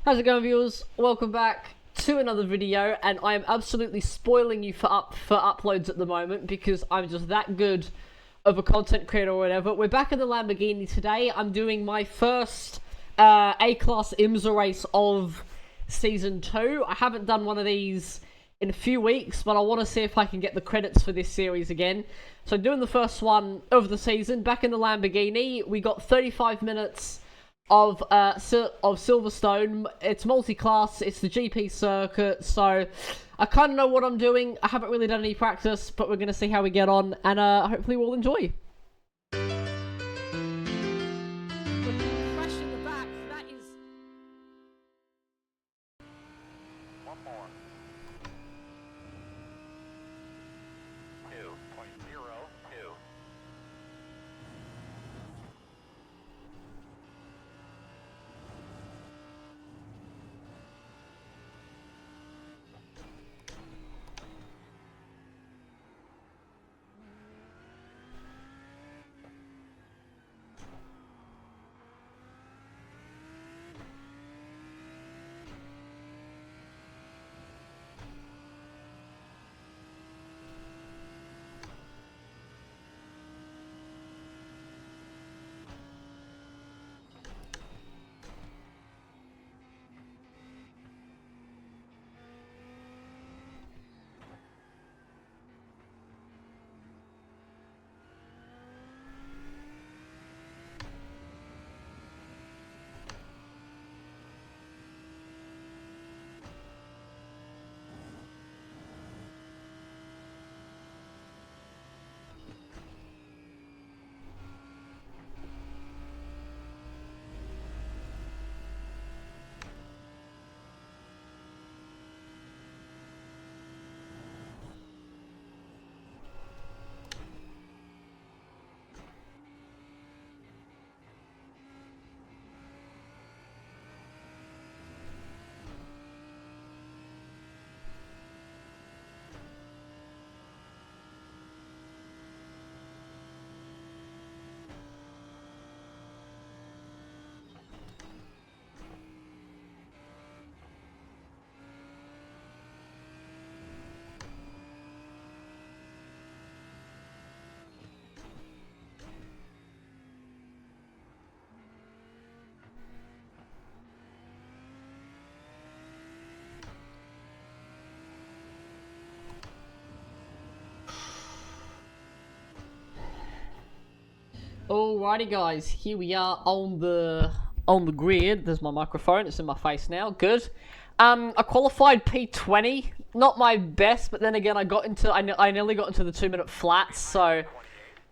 How's it going, viewers? Welcome back to another video, and I am absolutely spoiling you for uploads at the moment because I'm just that good of a content creator or whatever. We're back in the Lamborghini today. I'm doing my first A-Class IMSA race of Season 2. I haven't done one of these in a few weeks, but I want to see if I can get the credits for this series again. So doing the first one of the season, back in the Lamborghini. We got 35 minutes of Silverstone. It's multi-class, it's the GP circuit, so I kind of know what I'm doing. I haven't really done any practice, but we're going to see how we get on, and hopefully we'll enjoy. Alrighty guys, here we are on the grid. There's my microphone, it's in my face now, good. I qualified P20, not my best, but then again I nearly got into the 2-minute flats, so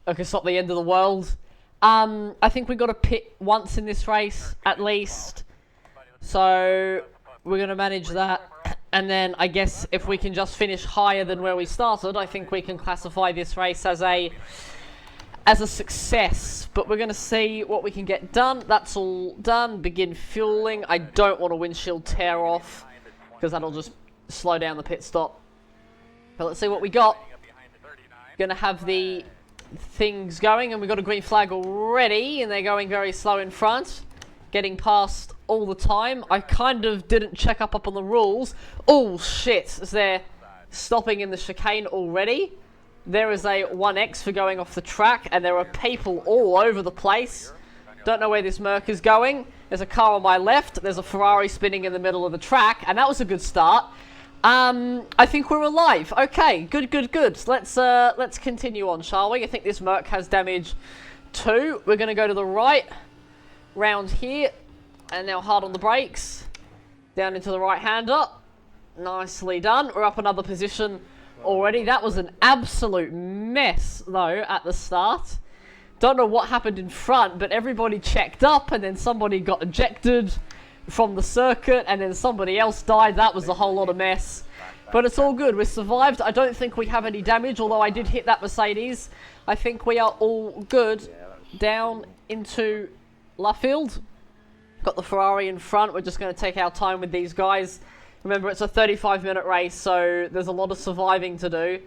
okay, it's not the end of the world. I think we got to pit once in this race, at least, so we're going to manage that, and then I guess if we can just finish higher than where we started, I think we can classify this race as a success, but we're going to see what we can get done. That's all done. Begin fueling. I don't want a windshield tear off because that'll just slow down the pit stop. But let's see what we got. Going to have the things going, and we've got a green flag already, and they're going very slow in front, getting past all the time. I kind of didn't check up on the rules. Oh shit, as they're stopping in the chicane already. There is a 1X for going off the track, and there are people all over the place. Don't know where this Merc is going. There's a car on my left. There's a Ferrari spinning in the middle of the track, and that was a good start. I think we're alive. Okay, good. Let's continue on, shall we? I think this Merc has damage too. We're going to go to the right, round here, and now hard on the brakes. Down into the right-hander. Nicely done. We're up another position already. That was an absolute mess though at the start. Don't know what happened in front, but everybody checked up and then somebody got ejected from the circuit and then somebody else died. That was a whole lot of mess, but it's all good. We survived. I don't think we have any damage, although I did hit that Mercedes. I think we are all good. Down into Luffield. Got the Ferrari in front. We're just going to take our time with these guys. Remember, it's a 35-minute race, so there's a lot of surviving to do.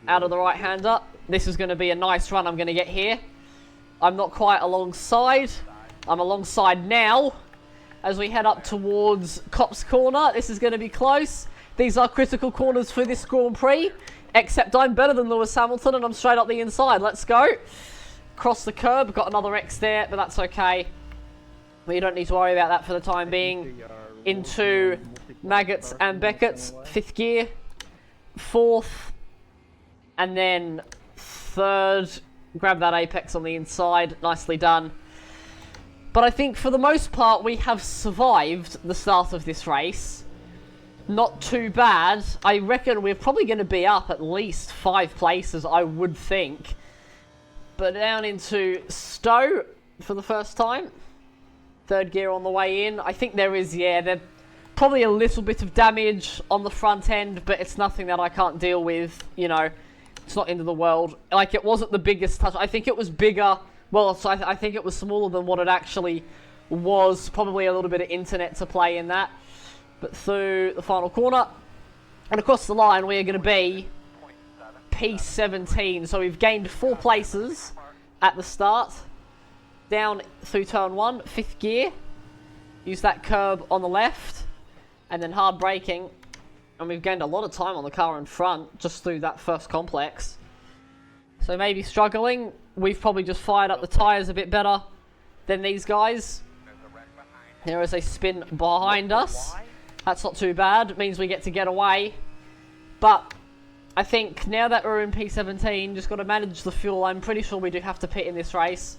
Out of the right-hander. This is going to be a nice run I'm going to get here. I'm not quite alongside. I'm alongside now. as we head up towards Copse Corner. This is going to be close. These are critical corners for this Grand Prix, except I'm better than Lewis Hamilton and I'm straight up the inside. Let's go. Cross the curb, got another X there, but that's okay. We don't need to worry about that for the time being. Into Maggots and Beckett's, 5th gear, 4th, and then 3rd. Grab that apex on the inside, nicely done. But I think for the most part we have survived the start of this race. Not too bad. I reckon we're probably going to be up at least 5 places, I would think. But down into Stowe for the first time. 3rd gear on the way in. I think there is, yeah, there's probably a little bit of damage on the front end, but it's nothing that I can't deal with, you know. It's not end of the world. Like, it wasn't the biggest touch. I think it was bigger. Well, so I think it was smaller than what it actually was. Probably a little bit of internet to play in that. But through the final corner. And across the line, we are going to be P17. So we've gained 4 places at the start. Down through turn 1, 5th gear. Use that curb on the left. And then hard braking. And we've gained a lot of time on the car in front just through that first complex. So maybe struggling. We've probably just fired up the tyres a bit better than these guys. There is a spin behind us. That's not too bad. It means we get to get away. But I think now that we're in P17, just got to manage the fuel. I'm pretty sure we do have to pit in this race.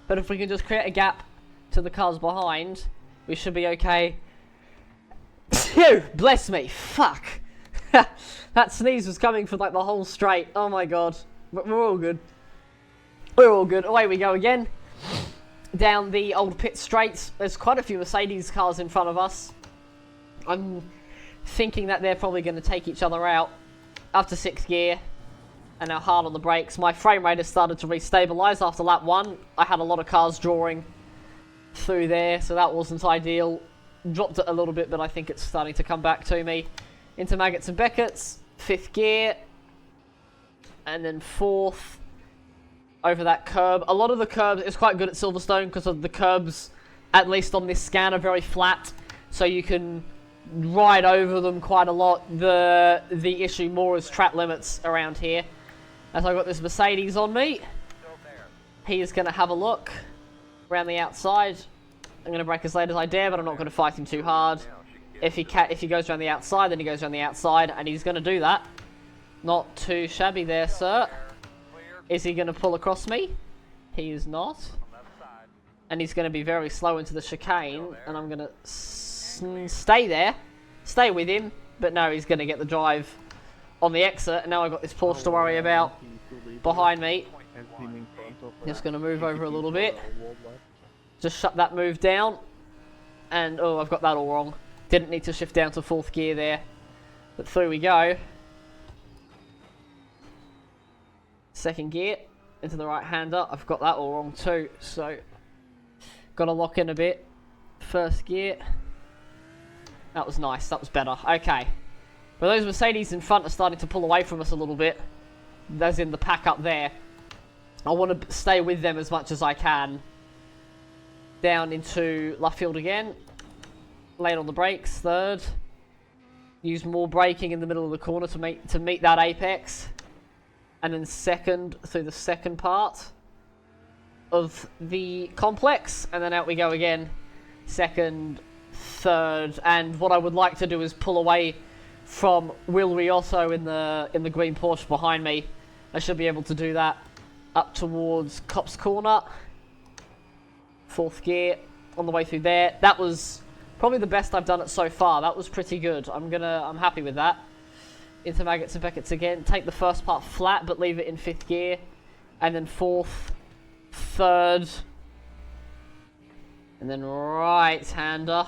But if we can just create a gap to the cars behind, we should be okay. Phew! Bless me. Fuck. That sneeze was coming for like the whole straight. Oh my god. But we're all good. We're all good. Away we go again. Down the old pit straight. There's quite a few Mercedes cars in front of us. I'm thinking that they're probably going to take each other out. Up to 6th gear. And now hard on the brakes. My frame rate has started to restabilise after lap 1. I had a lot of cars drawing through there, so that wasn't ideal. Dropped it a little bit, but I think it's starting to come back to me. Into Maggots and Beckett's, 5th gear. And then 4th. Over that curb. A lot of the curbs, it's quite good at Silverstone because of the curbs, at least on this scan, are very flat. So you can ride over them quite a lot. The issue more is track limits around here. As I've got this Mercedes on me, he is going to have a look around the outside. I'm going to brake as late as I dare, but I'm not going to fight him too hard. If he goes around the outside, then he goes around the outside, and he's going to do that. Not too shabby there, sir. Is he going to pull across me? He is not. And he's going to be very slow into the chicane, and I'm going to stay there. Stay with him, but no, he's going to get the drive on the exit, and now I've got this Porsche to worry about behind me. Just going to move over a little bit. Just shut that move down. And, oh, I've got that all wrong. Didn't need to shift down to 4th gear there. But through we go. 2nd gear into the right-hander. I've got that all wrong too, so got to lock in a bit. 1st gear. That was nice. That was better. Okay. But those Mercedes in front are starting to pull away from us a little bit. As in the pack up there. I want to stay with them as much as I can. Down into left field again. Late on the brakes. 3rd. Use more braking in the middle of the corner to meet that apex. And then 2nd through the 2nd part of the complex. And then out we go again. 2nd, 3rd. And what I would like to do is pull away from Will Riotto in the green Porsche behind me. I should be able to do that up towards Copse Corner. 4th gear on the way through there. That was probably the best I've done it so far. That was pretty good. I'm happy with that. Into Maggots and Beckett's again. Take the first part flat, but leave it in 5th gear. And then 4th, 3rd. And then right-hander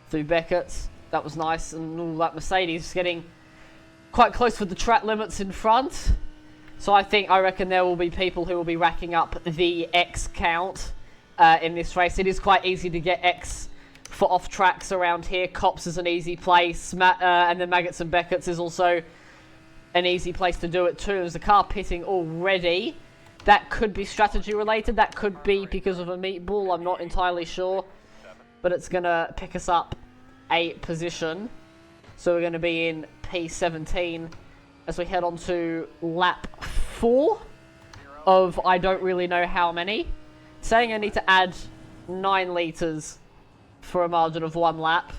through Beckett's. That was nice. And ooh, that Mercedes is getting quite close with the track limits in front. So I reckon there will be people who will be racking up the X count in this race. It is quite easy to get X for off tracks around here. Copse is an easy place, and then Maggots and Beckett's is also an easy place to do it too. There's a car pitting already. That could be strategy related. That could be because of a meatball. I'm not entirely sure. but it's going to pick us up a position. So we're going to be in P17 as we head on to lap 4 of I don't really know how many. It's saying I need to add 9 litres for a margin of 1 lap.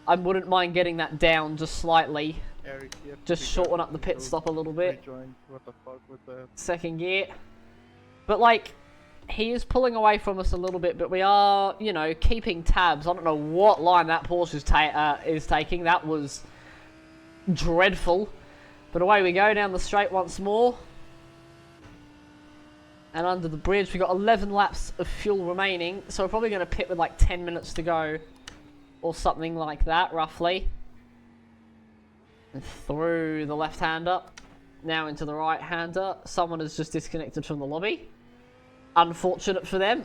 I wouldn't mind getting that down just slightly. Eric, just shorten up the pit stop a little bit. Second gear. But like, he is pulling away from us a little bit, but we are, you know, keeping tabs. I don't know what line that Porsche is taking. That was dreadful. But away we go down the straight once more. And under the bridge, we've got 11 laps of fuel remaining. So we're probably going to pit with like 10 minutes to go. Or something like that, roughly. And through the left-hander. Now into the right-hander. Someone has just disconnected from the lobby. Unfortunate for them.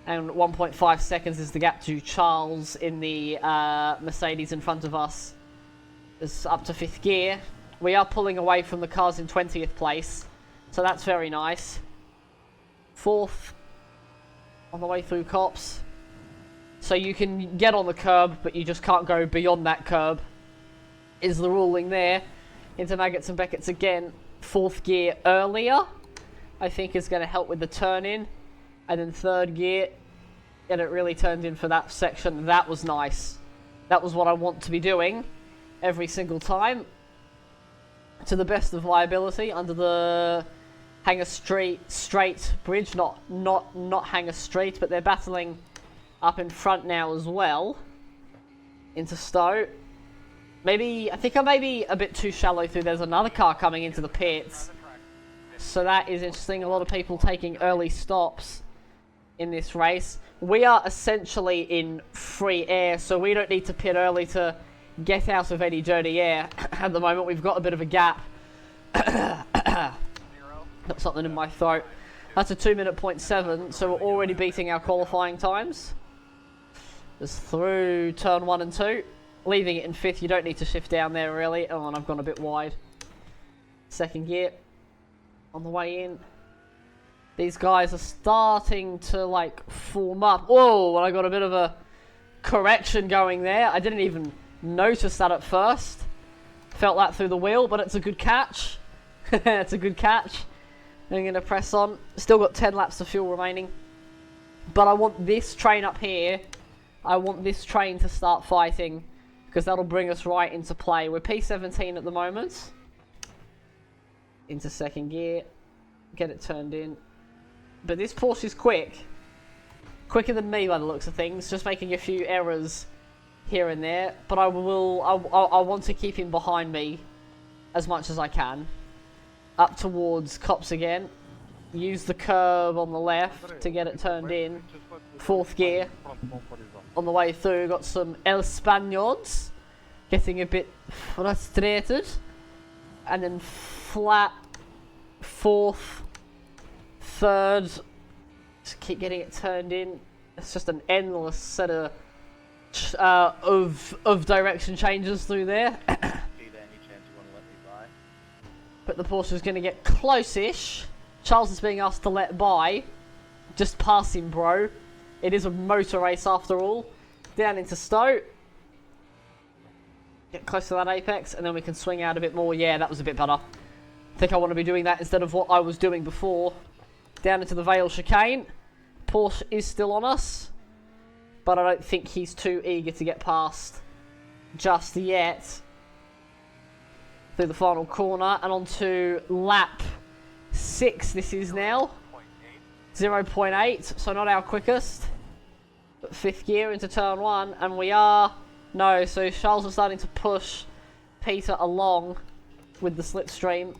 And 1.5 seconds is the gap to Charles in the Mercedes in front of us. It's up to 5th gear. We are pulling away from the cars in 20th place. So that's very nice. 4th on the way through Cops. So you can get on the curb, but you just can't go beyond that curb. Is the ruling there. Into Maggots and Beckett's again. 4th gear earlier. I think is going to help with the turn in. And then 3rd gear. And it really turned in for that section. That was nice. That was what I want to be doing. Every single time. To the best of my ability. Under the Hanger Straight bridge. Not Hanger Street. But they're battling up in front now as well. Into Stowe. I think I may be a bit too shallow through. There's another car coming into the pits. So that is interesting. A lot of people taking early stops in this race. We are essentially in free air, so we don't need to pit early to get out of any dirty air. At the moment, we've got a bit of a gap. Got something in my throat. That's a 2:07, so we're already beating our qualifying times. Just through turn 1 and 2. Leaving it in 5th, you don't need to shift down there really. Oh, and I've gone a bit wide. 2nd gear. On the way in. These guys are starting to like form up. Whoa, and I got a bit of a correction going there. I didn't even notice that at first. Felt that through the wheel, but it's a good catch. It's a good catch. I'm going to press on. Still got 10 laps of fuel remaining. But I want this train up here. I want this train to start fighting. Because that'll bring us right into play. We're P17 at the moment. Into 2nd gear. Get it turned in. But this Porsche is quick. Quicker than me by the looks of things. Just making a few errors here and there. But I want to keep him behind me as much as I can. Up towards Cops again. Use the curb on the left to get it turned in. 4th gear. On the way through, got some El Spaniards. Getting a bit frustrated. And then flat. 4th. 3rd. Just keep getting it turned in. It's just an endless set of direction changes through there. But the Porsche is going to get close-ish. Charles is being asked to let by. Just pass him, bro. It is a motor race after all. Down into Stowe. Get close to that apex, and then we can swing out a bit more. Yeah, that was a bit better. I think I want to be doing that instead of what I was doing before. Down into the Vale chicane. Porsche is still on us. But I don't think he's too eager to get past just yet. Through the final corner, and onto lap 6 this is now. 0.8, so not our quickest. But 5th gear into turn 1, and we are... No, so Charles is starting to push Peter along with the slipstream.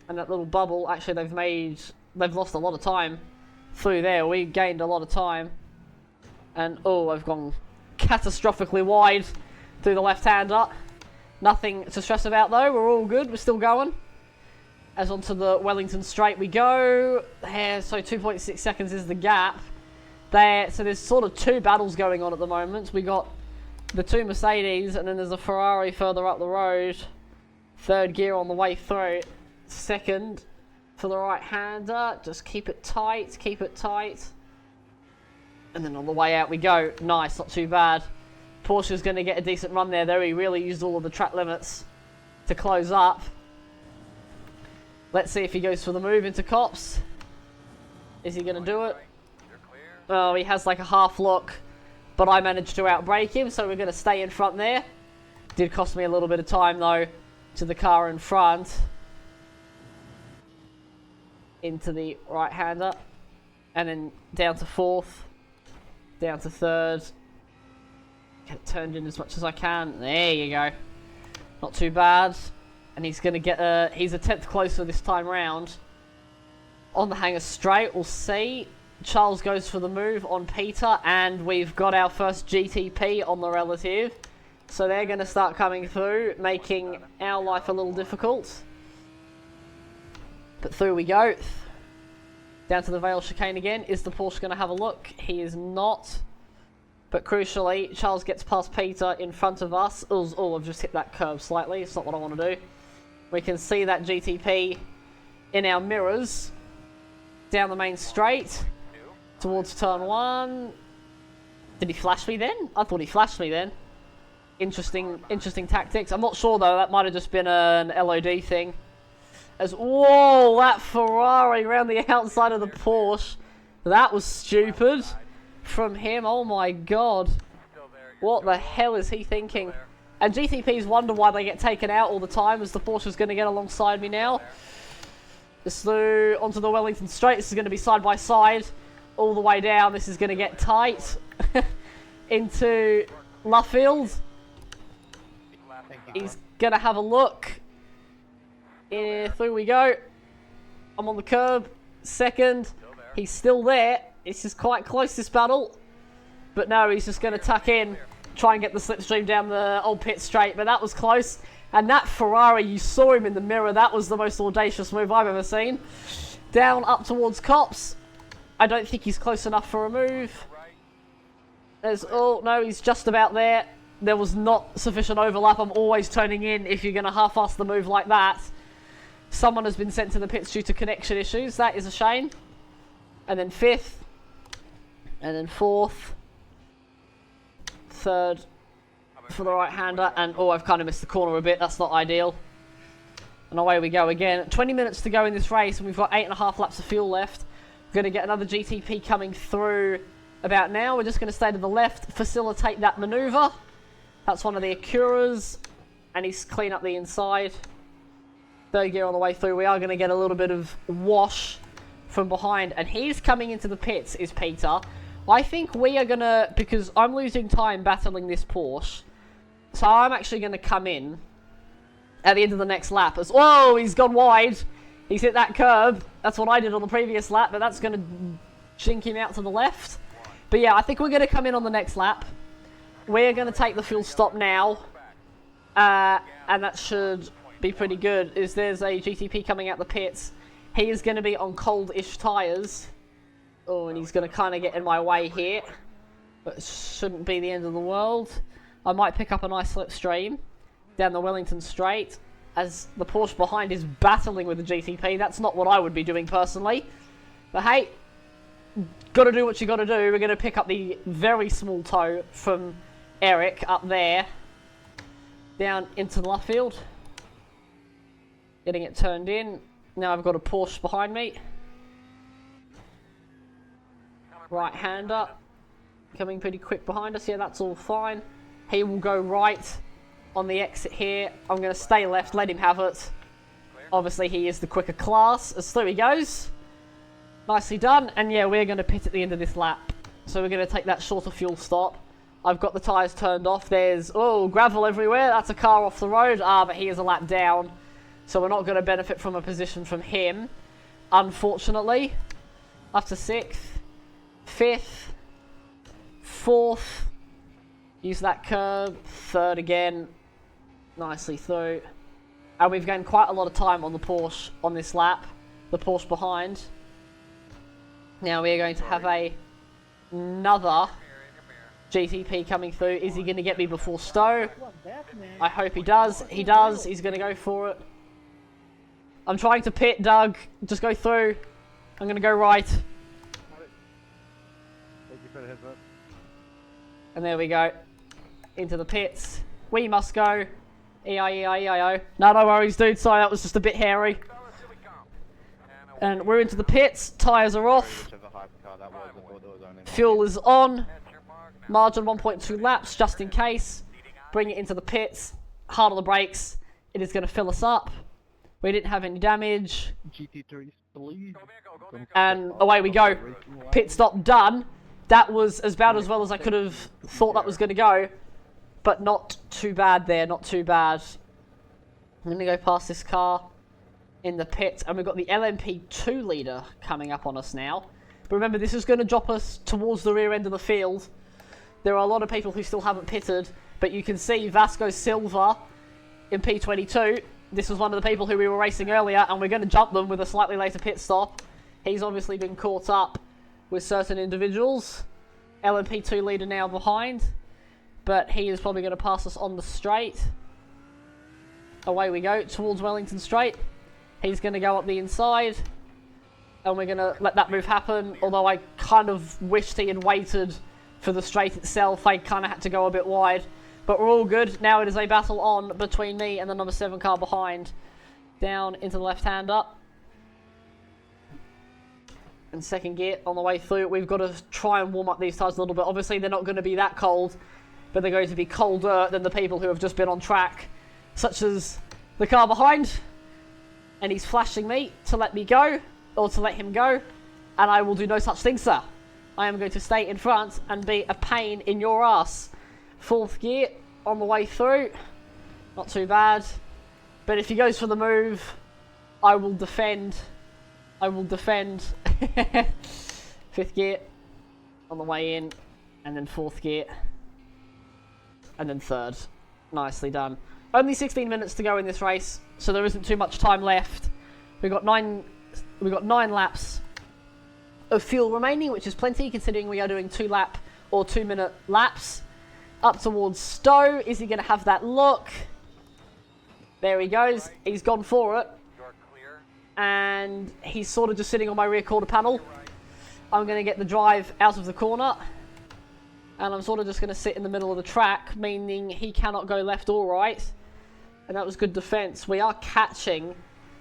And that little bubble, actually they've lost a lot of time through there. We gained a lot of time. And, oh, I've gone catastrophically wide through the left-hander. Nothing to stress about though, we're all good, we're still going. As onto the Wellington straight we go. There, so 2.6 seconds is the gap. There, so there's sort of 2 battles going on at the moment. We got the 2 Mercedes, and then there's a Ferrari further up the road. 3rd gear on the way through. 2nd for the right-hander. Just keep it tight, keep it tight. And then on the way out we go. Nice, not too bad. Porsche's going to get a decent run there. He really used all of the track limits to close up. Let's see if he goes for the move into Cops. Is he going to do it? Oh, he has like a half look. But I managed to outbrake him, so we're going to stay in front there. Did cost me a little bit of time though to the car in front. Into the right-hander. And then down to fourth. Down to third. Get it turned in as much as I can. There you go. Not too bad. And he's going to get he's a 10th closer this time round. On the hanger straight, we'll see. Charles goes for the move on Peter, and we've got our first GTP on the relative. So they're going to start coming through, making our life a little difficult. But through we go. Down to the Vale chicane again. Is the Porsche going to have a look? He is not. But crucially, Charles gets past Peter in front of us. Oh, I've just hit that curve slightly. It's not what I want to do. We can see that GTP in our mirrors. Down the main straight. Towards turn one. Did he flash me then? I thought he flashed me then. Interesting tactics. I'm not sure though. That might have just been an LOD thing. Whoa, that Ferrari around the outside of the Porsche. That was stupid from him. Oh my god. What the hell is he thinking? And GTPs wonder why they get taken out all the time, as the Porsche is going to get alongside me now. Just through onto the Wellington straight. This is going to be side by side. All the way down. This is going to get tight. Into Luffield. He's going to have a look. Through we go. I'm on the curb. Second. He's still there. This is quite close, this battle. But no, he's just going to tuck in. Try and get the slipstream down the old pit straight. But that was close. And that Ferrari, you saw him in the mirror. That was the most audacious move I've ever seen. Down, up towards Cops. I don't think he's close enough for a move. Oh, no, he's just about there. There was not sufficient overlap. I'm always turning in if you're going to half-ass the move like that. Someone has been sent to the pits due to connection issues. That is a shame. And then fifth. And then fourth. Third for the right-hander. And, oh, I've kind of missed the corner a bit. That's not ideal. And away we go again. 20 minutes to go in this race, and we've got 8.5 laps of fuel left. We're going to get another GTP coming through about now. We're just going to stay to the left, facilitate that manoeuvre. That's one of the Acuras, and he's clean up the inside. Third gear on the way through. We are going to get a little bit of wash from behind, and he's coming into the pits, is Peter. I think we are going to, because I'm losing time battling this Porsche, so I'm actually going to come in at the end of the next lap. Whoa, he's gone wide. He's hit that curb. That's what I did on the previous lap, but that's going to jink him out to the left. But yeah, I think we're going to come in on the next lap. We're going to take the fuel stop now. And that should be pretty good. There's a GTP coming out the pits. He is going to be on cold-ish tyres. Oh, and he's going to kind of get in my way here. But it shouldn't be the end of the world. I might pick up a nice slipstream down the Wellington straight, as the Porsche behind is battling with the GTP. That's not what I would be doing personally. But hey, gotta do what you gotta do. We're gonna pick up the very small toe from Eric up there. Down into the left field. Getting it turned in. Now I've got a Porsche behind me. Right-hander. Coming pretty quick behind us. Yeah, that's all fine. He will go right on the exit here. I'm going to stay left, let him have it. Obviously, he is the quicker class. As through he goes. Nicely done. And yeah, we're going to pit at the end of this lap. So we're going to take that shorter fuel stop. I've got the tyres turned off. There's, oh, gravel everywhere. That's a car off the road. But he is a lap down. So we're not going to benefit from a position from him, unfortunately. Up to 6th, 5th, 4th. Use that curb. 3rd again. Nicely through. And we've gained quite a lot of time on the Porsche on this lap. The Porsche behind. Now we are going to have another GTP coming through. Is he going to get me before Stowe? I hope he does. He does. He's going to go for it. I'm trying to pit, Doug. Just go through. I'm going to go right. Thank you for the heads up. And there we go. Into the pits. We must go. E-I-E-I-E-I-O. No worries, dude. Sorry, that was just a bit hairy. And we're into the pits. Tyres are off. Fuel is on. Margin 1.2 laps, just in case. Bring it into the pits. Hard on the brakes. It is going to fill us up. We didn't have any damage. And away we go. Pit stop done. That was about as well as I could have thought that was going to go. But not too bad there, not too bad. I'm going to go past this car in the pit. And we've got the LMP2 leader coming up on us now. But remember, this is going to drop us towards the rear end of the field. There are a lot of people who still haven't pitted. But you can see Vasco Silva in P22. This was one of the people who we were racing earlier. And we're going to jump them with a slightly later pit stop. He's obviously been caught up with certain individuals. LMP2 leader now behind. But he is probably going to pass us on the straight. Away we go towards Wellington Straight. He's going to go up the inside. And we're going to let that move happen. Although I kind of wished he had waited for the straight itself. I kind of had to go a bit wide. But we're all good. Now it is a battle on between me and the number 7 car behind. Down into the left-hander. And second gear on the way through. We've got to try and warm up these tyres a little bit. Obviously they're not going to be that cold. But they're going to be colder than the people who have just been on track. Such as the car behind. And he's flashing me to let me go. Or to let him go. And I will do no such thing, sir. I am going to stay in front and be a pain in your ass. Fourth gear on the way through. Not too bad. But if he goes for the move, I will defend. I will defend. Fifth gear on the way in. And then fourth gear. And then third. Nicely done. Only 16 minutes to go in this race, so there isn't too much time left. We've got nine laps of fuel remaining, which is plenty considering we are doing 2-lap or 2-minute laps. Up towards Stowe. Is he going to have that look? There he goes. He's gone for it. And he's sort of just sitting on my rear quarter panel. I'm going to get the drive out of the corner. And I'm sort of just going to sit in the middle of the track, meaning he cannot go left or right. And that was good defense. We are catching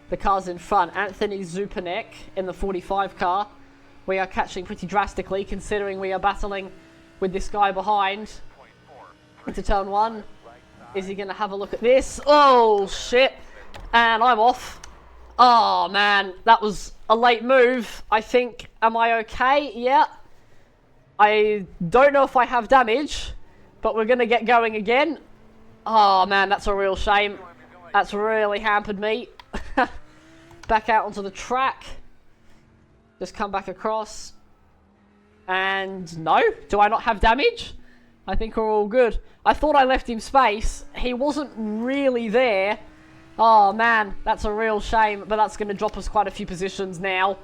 the cars in front. Anthony Zupanek in the 45 car. We are catching pretty drastically, considering we are battling with this guy behind. Into turn 1. Is he going to have a look at this? Oh, shit. And I'm off. Oh, man. That was a late move, I think. Am I okay? Yeah. I don't know if I have damage, but we're going to get going again. Oh, man, that's a real shame. That's really hampered me. Back out onto the track. Just come back across. And no, do I not have damage? I think we're all good. I thought I left him space. He wasn't really there. Oh, man, that's a real shame, but that's going to drop us quite a few positions now.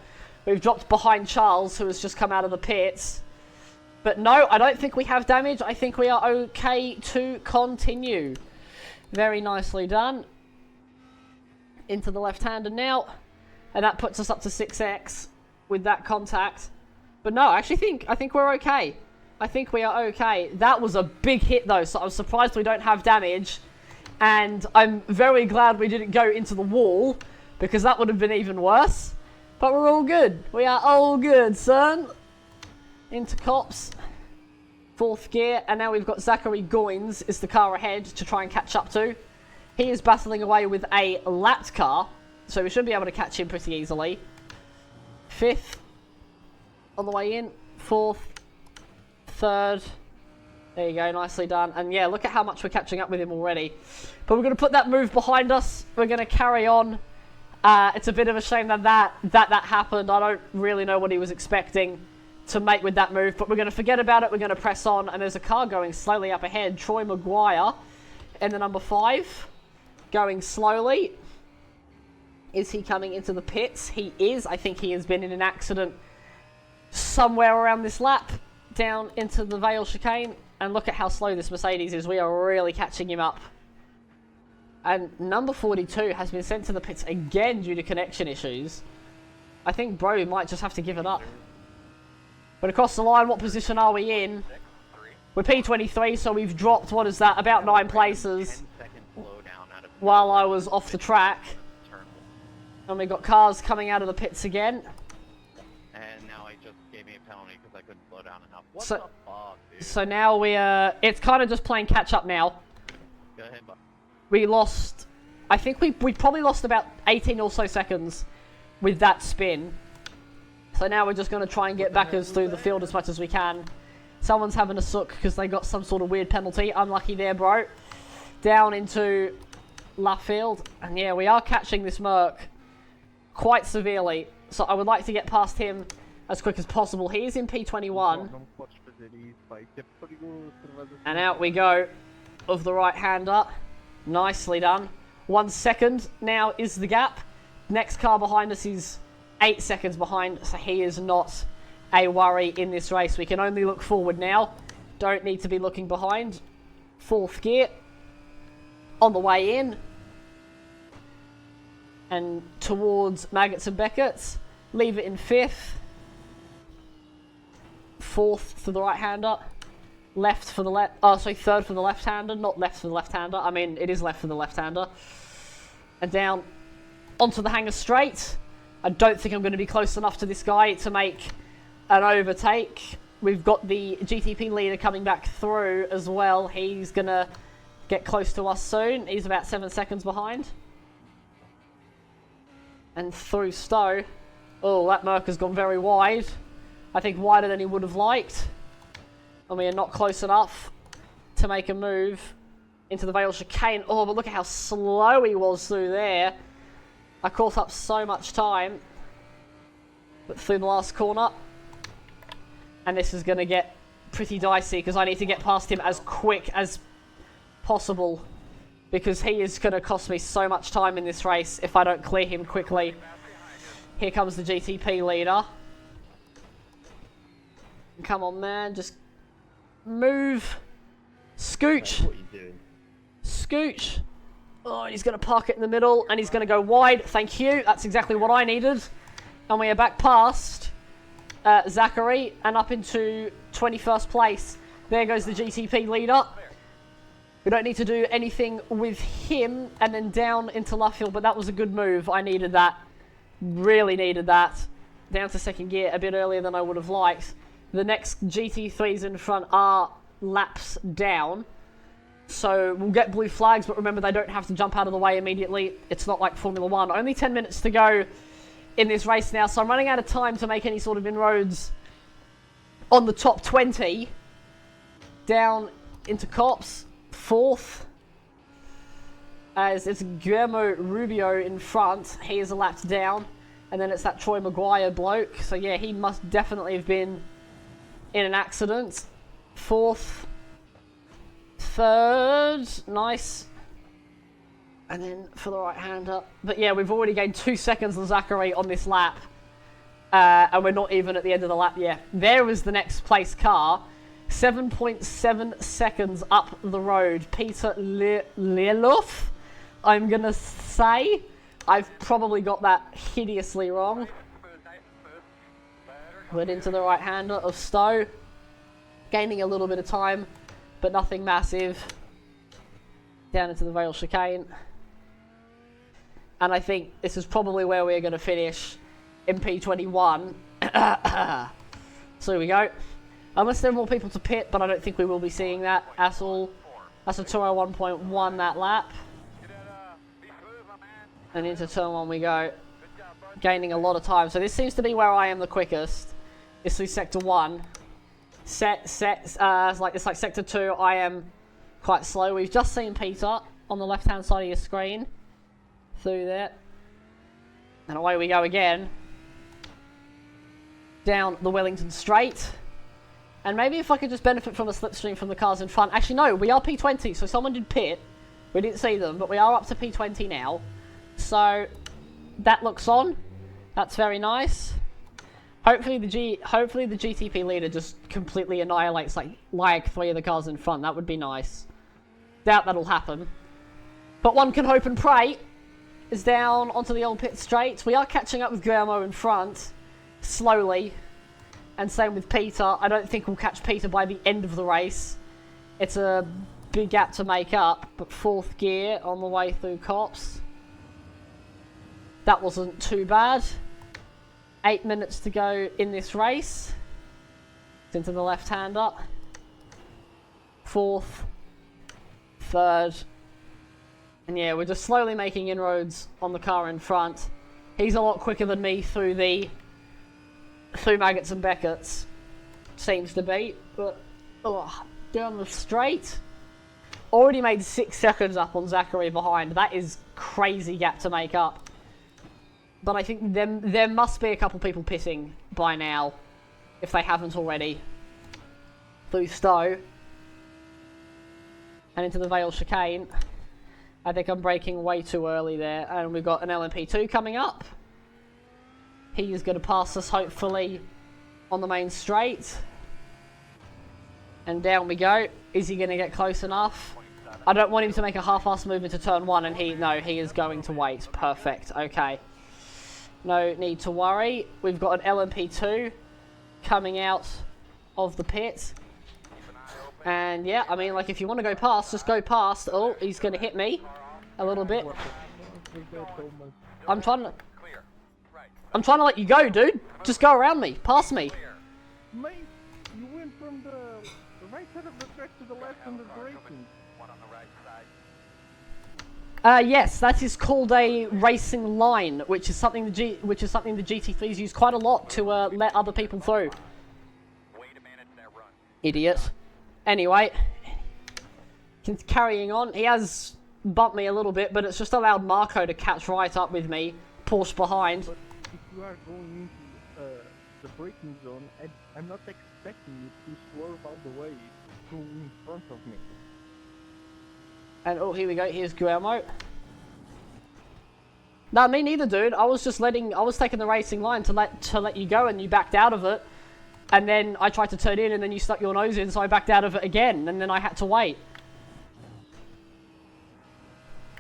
We've dropped behind Charles, who has just come out of the pits. But no, I don't think we have damage. I think we are okay to continue. Very nicely done. Into the left-hander now. And that puts us up to 6x with that contact. But no, I think we're okay. I think we are okay. That was a big hit though, so I'm surprised we don't have damage. And I'm very glad we didn't go into the wall, because that would have been even worse. But we're all good. We are all good, son. Into cops. Fourth gear, and now we've got Zachary Goins is the car ahead to try and catch up to. He is battling away with a lapped car, so we should be able to catch him pretty easily. Fifth on the way in. Fourth. Third. There you go, nicely done. And yeah, look at how much we're catching up with him already. But we're going to put that move behind us. We're going to carry on. It's a bit of a shame that happened. I don't really know what he was expecting to make with that move, but we're going to forget about it. We're going to press on, and there's a car going slowly up ahead. Troy Maguire in the number 5, going slowly. Is he coming into the pits? He is. I think he has been in an accident somewhere around this lap, down into the Vale chicane. And look at how slow this Mercedes is. We are really catching him up. And number 42 has been sent to the pits again due to connection issues. I think bro might just have to give it up. But across the line, what position are we in? We're P23, so we've dropped, what is that, about 9 places while I was off the track. And we got cars coming out of the pits again. And now it just gave me a penalty because I couldn't slow down enough. What So, the fuck, dude? so now it's kind of just playing catch up now. Go ahead, bud. We lost, I think we probably lost about 18 or so seconds with that spin. So now we're just going to try and get back us through the field as much as we can. Someone's having a sook because they got some sort of weird penalty. Unlucky there, bro. Down into left field. And yeah, we are catching this Merc quite severely. So I would like to get past him as quick as possible. He is in P21. And out we go of the right-hander. Nicely done. 1 second now is the gap. Next car behind us is 8 seconds behind, so he is not a worry in this race. We can only look forward now. Don't need to be looking behind. 4th gear. On the way in. And towards Maggots and Beckett's. Leave it in 5th. 4th for the right-hander. Left for the left. Oh, sorry, 3rd for the left-hander. Not left for the left-hander. I mean, it is left for the left-hander. And down onto the hanger straight. I don't think I'm going to be close enough to this guy to make an overtake. We've got the GTP leader coming back through as well. He's going to get close to us soon. He's about 7 seconds behind. And through Stowe. Oh, that Merc has gone very wide. I think wider than he would have liked. And we are not close enough to make a move into the Vale chicane. Oh, but look at how slow he was through there. I caught up so much time. But through the last corner. And this is going to get pretty dicey because I need to get past him as quick as possible. Because he is going to cost me so much time in this race if I don't clear him quickly. Here comes the GTP leader. Come on, man. Just move. Scooch. What are you doing? Scooch. Oh, and he's going to park it in the middle, and he's going to go wide. Thank you. That's exactly what I needed. And we are back past Zachary and up into 21st place. There goes the GTP leader. We don't need to do anything with him, and then down into Luffield, but that was a good move. I needed that. Really needed that. Down to 2nd gear a bit earlier than I would have liked. The next GT3s in front are laps down. So we'll get blue flags, but remember they don't have to jump out of the way immediately. It's not like Formula 1. Only 10 minutes to go in this race now, so I'm running out of time to make any sort of inroads on the top 20. Down into Cops, 4th. As it's Guillermo Rubio in front. He is a lap down. And then it's that Troy Maguire bloke. So yeah, he must definitely have been in an accident. 4th. 3rd. Nice. And then for the right-hander. But yeah, we've already gained 2 seconds on Zachary on this lap. And we're not even at the end of the lap yet. There was the next place car. 7.7 seconds up the road. Peter Leloff, I'm going to say. I've probably got that hideously wrong. Went into the right-hander of Stowe. Gaining a little bit of time, but nothing massive. Down into the Vale chicane. And I think this is probably where we're going to finish in P21. So here we go. Unless there are more people to pit, but I don't think we will be seeing that at all. That's a 201.1 that lap. And into turn 1 we go. Gaining a lot of time. So this seems to be where I am the quickest. It's through sector 1. It's like sector 2, I am quite slow. We've just seen Peter on the left-hand side of your screen. Through there. And away we go again. Down the Wellington Straight. And maybe if I could just benefit from a slipstream from the cars in front. Actually, no, we are P20, so someone did pit. We didn't see them, but we are up to P20 now. So, that looks on. That's very nice. Hopefully the GTP leader just completely annihilates like 3 of the cars in front. That would be nice. Doubt that'll happen. But one can hope and pray. Is down onto the old pit straight. We are catching up with Guillermo in front. Slowly. And same with Peter. I don't think we'll catch Peter by the end of the race. It's a big gap to make up, but 4th gear on the way through cops. That wasn't too bad. 8 minutes to go in this race. It's into the left-hander. 4th. 3rd. And yeah, we're just slowly making inroads on the car in front. He's a lot quicker than me through Maggots and Beckett's. Seems to be, but down the straight. Already made 6 seconds up on Zachary behind. That is crazy gap to make up. But I think there must be a couple people pitting by now, if they haven't already. Through Stowe. And into the Vale chicane. I think I'm braking way too early there. And we've got an LMP2 coming up. He is going to pass us, hopefully, on the main straight. And down we go. Is he going to get close enough? I don't want him to make a half-assed move into turn 1, and he is going to wait. Perfect. Okay. No need to worry. We've got an LMP2 coming out of the pit. And yeah, I mean, like, if you want to go past, just go past. Oh, he's going to hit me a little bit. I'm trying to let you go, dude. Just go around me. Pass me. Mate, you went from the right side of the track to the left on the braking. Yes, that is called a racing line, which is something the GT3s use quite a lot to let other people through. Idiot. Anyway, carrying on. He has bumped me a little bit, but it's just allowed Marco to catch right up with me. Porsche behind. But if you are going into the braking zone, I'm not expecting you to swerve out the way to in front of me. And oh, here we go. Here's Guillermo. No, me neither, dude. I was taking the racing line to let you go, and you backed out of it. And then I tried to turn in, and then you stuck your nose in, so I backed out of it again, and then I had to wait.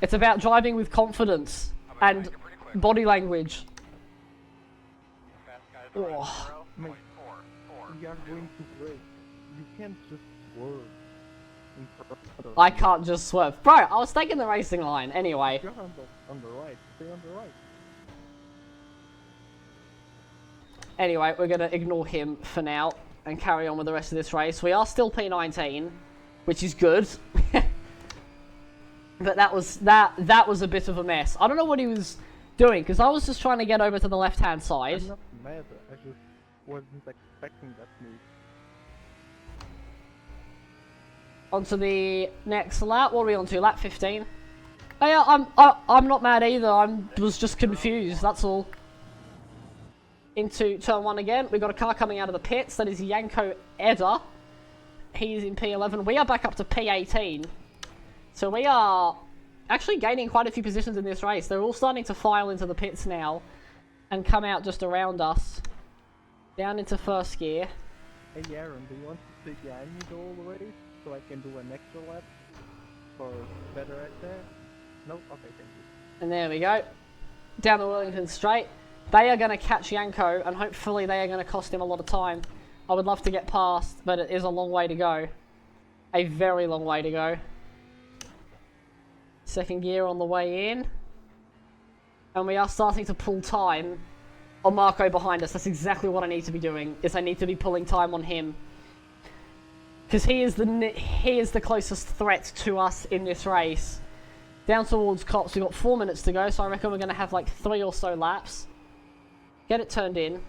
It's about driving with confidence and body language. Oh. Mate, we are going to brake. You can't just swerve in front of I can't just swerve. Bro, I was taking the racing line anyway. You're on the right. Stay on the right. Anyway, we're going to ignore him for now and carry on with the rest of this race. We are still P19, which is good. But that was a bit of a mess. I don't know what he was doing, because I was just trying to get over to the left-hand side. I'm not mad, I just wasn't expecting that move. Onto the next lap. What are we on to? Lap 15? Oh yeah, I'm not mad either. I was just confused, that's all. Into turn 1 again. We've got a car coming out of the pits. That is Janko Eder. He's in P11. We are back up to P18. So we are actually gaining quite a few positions in this race. They're all starting to file into the pits now and come out just around us. Down into first gear. Hey Aaron, do you want to sit behind me all the way so I can do an extra lap for better right there? No? Okay, thank you. And there we go. Down the Wellington straight. They are going to catch Janko, and hopefully they are going to cost him a lot of time. I would love to get past, but it is a long way to go. A very long way to go. Second gear on the way in. And we are starting to pull time on Marco behind us. That's exactly what I need to be doing, is I need to be pulling time on him. Because he is the closest threat to us in this race. Down towards cops, we've got 4 minutes to go, so I reckon we're going to have like 3 or so laps. Get it turned in.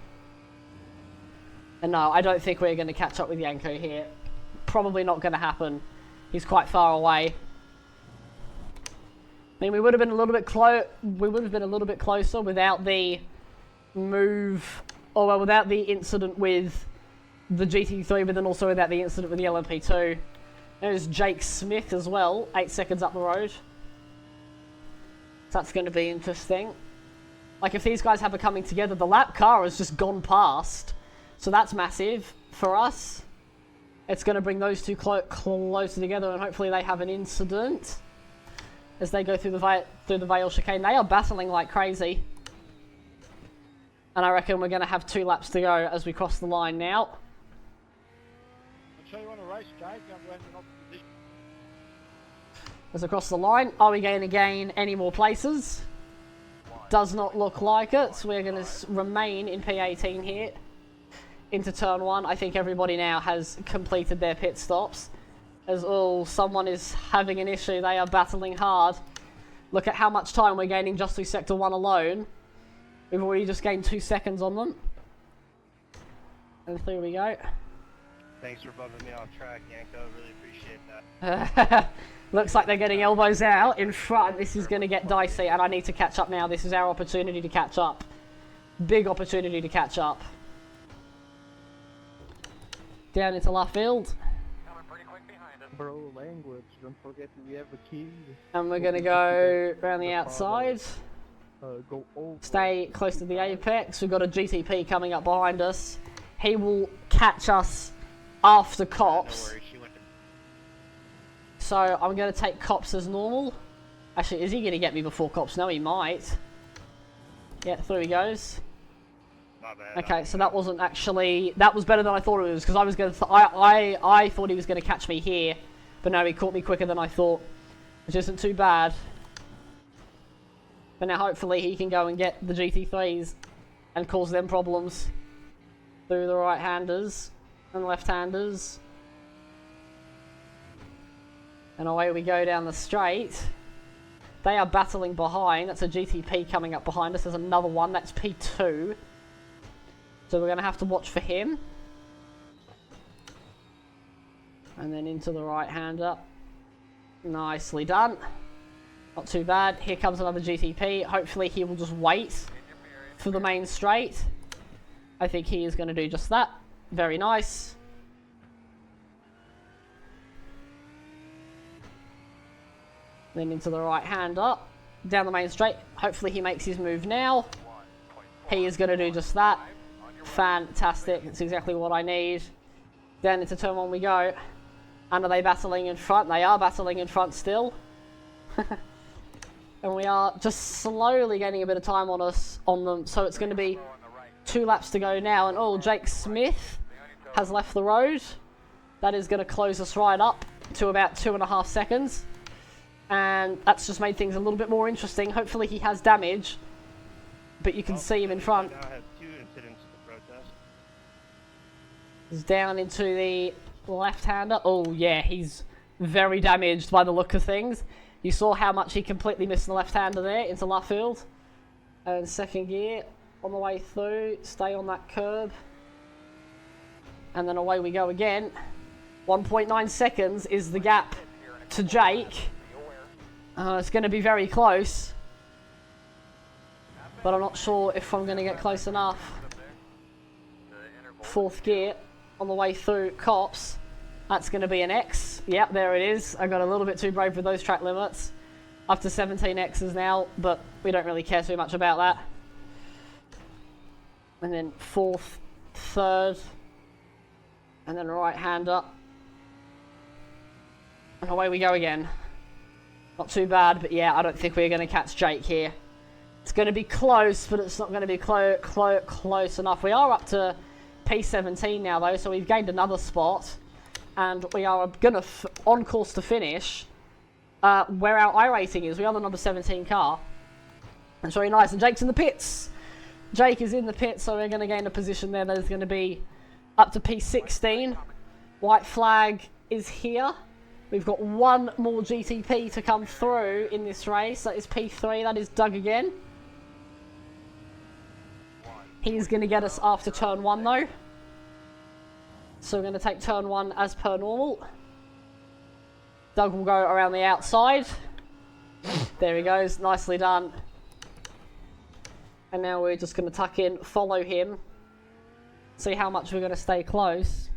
And no, I don't think we're going to catch up with Janko here. Probably not going to happen. He's quite far away. I mean, we would have been a little bit closer without the move, or well, without the incident with the GT3, but then also without the incident with the LMP2. There's Jake Smith as well, 8 seconds up the road. So that's going to be interesting. Like, if these guys have a coming together, the lap car has just gone past. So that's massive for us. It's going to bring those two closer together, and hopefully they have an incident as they go through the Vale chicane. They are battling like crazy. And I reckon we're going to have 2 laps to go as we cross the line now. show you on the race, Jake. I'm going in opposite position. As across the line, are we going to gain any more places? Does not look like it, so we're going to remain in P18 here. Into turn 1, I think everybody now has completed their pit stops. As someone is having an issue, they are battling hard. Look at how much time we're gaining just through Sector 1 alone. We've already just gained 2 seconds on them. And through we go. Thanks for bumping me off track, Yanko. Really appreciate that. Looks like they're getting elbows out in front. This is going to get dicey, and I need to catch up now. This is our opportunity to catch up. Big opportunity to catch up. Down into left field. Coming pretty quick behind him. Bro, language. Don't forget we have a key. And we're going to go around the outside. Go over. Stay close to the apex. We've got a GTP coming up behind us. He will catch us after cops. No worries, she went to... So I'm going to take cops as normal. Actually, is he going to get me before cops? No, he might. Yeah, through he goes. Not bad. Okay, so that wasn't actually... That was better than I thought it was, because I was going to... I thought he was going to catch me here. But no, he caught me quicker than I thought. Which isn't too bad. But now hopefully he can go and get the GT3s and cause them problems through the right-handers and left-handers. And away we go down the straight. They are battling behind. That's a GTP coming up behind us. There's another one. That's P2. So we're going to have to watch for him. And then into the right-hander. Nicely done. Not too bad. Here comes another GTP. Hopefully he will just wait for the main straight. I think he is going to do just that. Very nice. Then into the right-hander. Down the main straight. Hopefully he makes his move now. He is going to do just that. Fantastic. It's exactly what I need. Down into turn 1 we go. And are they battling in front? They are battling in front still. And we are just slowly gaining a bit of time on them. So it's going to be 2 laps to go now. And Jake Smith has left the road. That is going to close us right up to about 2.5 seconds. And that's just made things a little bit more interesting. Hopefully he has damage. But you can see him in front. I now have 2 incidents to protest. He's down into the left-hander. Oh yeah, he's very damaged by the look of things. You saw how much he completely missed the left-hander there into left field. And second gear on the way through. Stay on that curb. And then away we go again. 1.9 seconds is the gap to Jake. It's going to be very close. But I'm not sure if I'm going to get close enough. 4th gear on the way through cops. That's going to be an X. Yep, there it is. I got a little bit too brave with those track limits. Up to 17 X's now, but we don't really care too much about that. And then 4th, 3rd, and then right-hander. And away we go again. Not too bad, but yeah, I don't think we're going to catch Jake here. It's going to be close, but it's not going to be close enough. We are up to P17 now, though, so we've gained another spot. And we are going to on course to finish where our iRacing is. We are the number 17 car. That's very nice. And Jake's in the pits. Jake is in the pits, so we're going to gain a position there that is going to be up to P16. White flag is here. We've got 1 more GTP to come through in this race. That is P3. That is Doug again. He's going to get us after turn 1, though. So we're going to take turn 1 as per normal. Doug will go around the outside. There he goes. Nicely done. And now we're just going to tuck in, follow him. See how much we're going to stay close.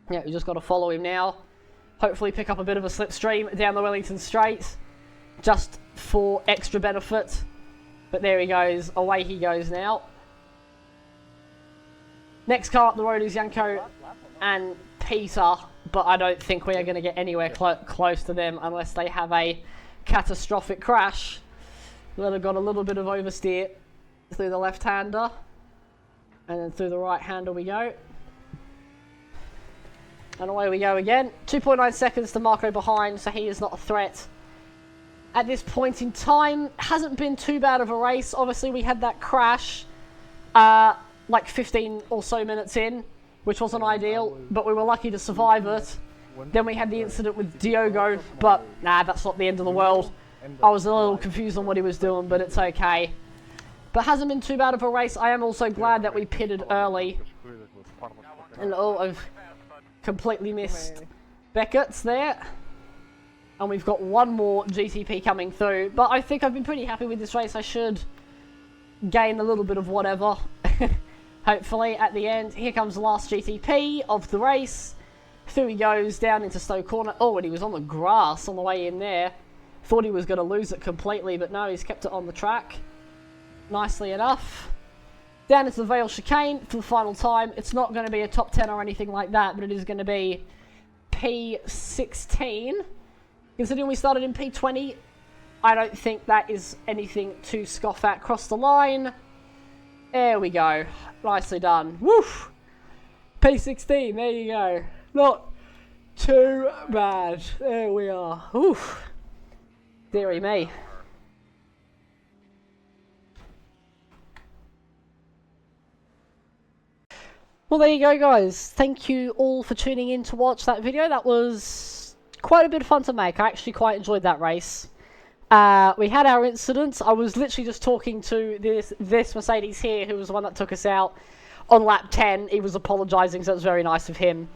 Yeah, we just got to follow him now. Hopefully pick up a bit of a slipstream down the Wellington Straight. Just for extra benefit. But there he goes. Away he goes now. Next car up the road is Yanko and Peter, but I don't think we are going to get anywhere close to them unless they have a catastrophic crash. They've got a little bit of oversteer through the left-hander, and then through the right-hander we go. And away we go again. 2.9 seconds to Marco behind, so he is not a threat. At this point in time, hasn't been too bad of a race. Obviously, we had that crash like 15 or so minutes in, which wasn't ideal, but we were lucky to survive it. Then we had the incident with Diogo, but nah, that's not the end of the world. I was a little confused on what he was doing, but it's okay. But hasn't been too bad of a race. I am also glad that we pitted early. And oh, I've completely missed Beckett's there. And we've got one more GTP coming through. But I think I've been pretty happy with this race. I should gain a little bit of whatever. Hopefully at the end. Here comes the last GTP of the race. Through he goes down into Stowe Corner. Oh, and he was on the grass on the way in there. Thought he was going to lose it completely, but no, he's kept it on the track. Nicely enough. Down into the Vale Chicane for the final time. It's not going to be a top 10 or anything like that, but it is going to be P16. Considering we started in P20, I don't think that is anything to scoff at. Cross the line. There we go. Nicely done. Woof! P16, there you go. Not too bad. There we are. Oof. Deary me. Well, there you go, guys. Thank you all for tuning in to watch that video. That was quite a bit of fun to make. I actually quite enjoyed that race. We had our incidents. I was literally just talking to this Mercedes here, who was the one that took us out on lap 10. He was apologising, so it was very nice of him.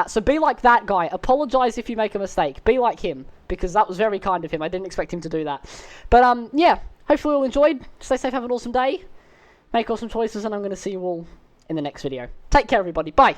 So be like that guy. Apologise if you make a mistake. Be like him, because that was very kind of him. I didn't expect him to do that. But yeah, hopefully you all enjoyed. Stay safe, have an awesome day. Make awesome choices, and I'm going to see you all in the next video. Take care, everybody. Bye.